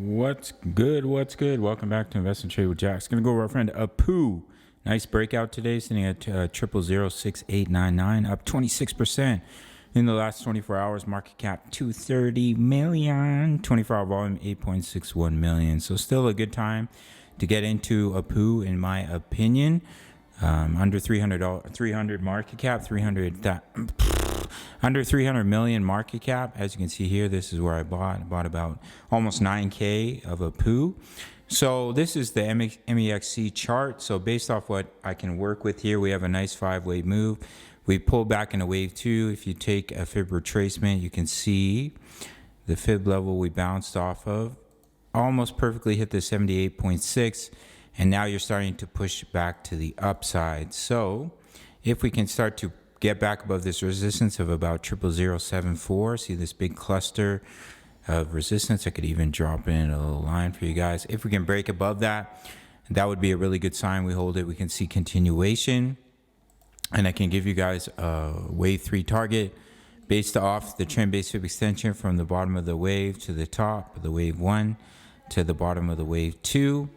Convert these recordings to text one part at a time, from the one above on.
What's good? What's good? Welcome back to Invest and Trade with Jack. It's gonna go over our friend Apu. Nice breakout today, sitting at 0006899, up 26% in the last 24 hours. Market cap 230 million. 24-hour volume 8.61 million. So still a good time to get into Apu, in my opinion. Under 300 market cap, under 300 million market cap. As you can see here, this is where I bought about almost 9K of Apu. So this is the MEXC chart. So based off what I can work with here, we have a nice 5-wave move. We pull back in a wave 2. If you take a fib retracement, you can see the fib level we bounced off of almost perfectly hit the 78.6. And now you're starting to push back to the upside. So if we can start to get back above this resistance of about 00074, see this big cluster of resistance. I could even drop in a little line for you guys. If we can break above that, that would be a really good sign. We hold it, we can see continuation. And I can give you guys a wave 3 target based off the trend based fib extension from the bottom of the wave to the top of the wave 1 to the bottom of the wave 2.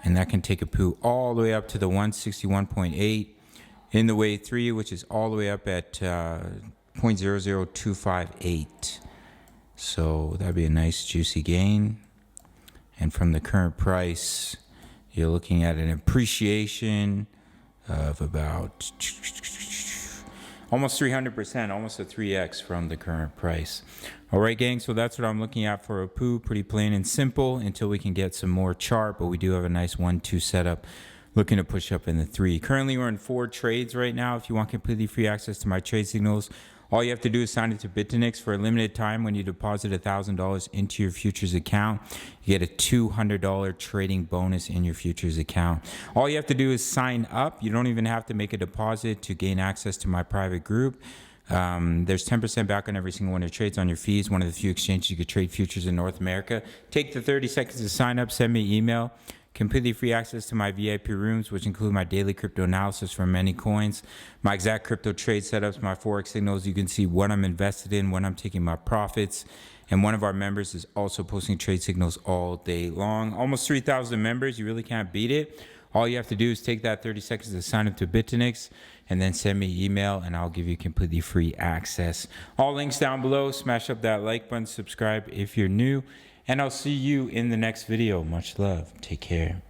And that can take Apu all the way up to the 161.8 in the wave 3, which is all the way up at 0.00258. So that'd be a nice juicy gain. And from the current price, you're looking at an appreciation of about almost 300%, almost a 3x from the current price. All right, gang, so that's what I'm looking at for Apu. Pretty plain and simple until we can get some more chart, but we do have a nice 1-2 setup looking to push up in the 3. Currently, we're in 4 trades right now. If you want completely free access to my trade signals, all you have to do is sign into Bitfinex for a limited time. When you deposit $1,000 into your futures account, you get a $200 trading bonus in your futures account. All you have to do is sign up. You don't even have to make a deposit to gain access to my private group. There's 10% back on every single one of your trades on your fees. One of the few exchanges you could trade futures in North America. Take the 30 seconds to sign up, send me an email. Completely free access to my VIP rooms, which include my daily crypto analysis for many coins, my exact crypto trade setups, my Forex signals. You can see what I'm invested in, when I'm taking my profits. And one of our members is also posting trade signals all day long. Almost 3,000 members. You really can't beat it. All you have to do is take that 30 seconds to sign up to Bitfinex and then send me an email and I'll give you completely free access. All links down below. Smash up that like button, subscribe if you're new, and I'll see you in the next video. Much love. Take care.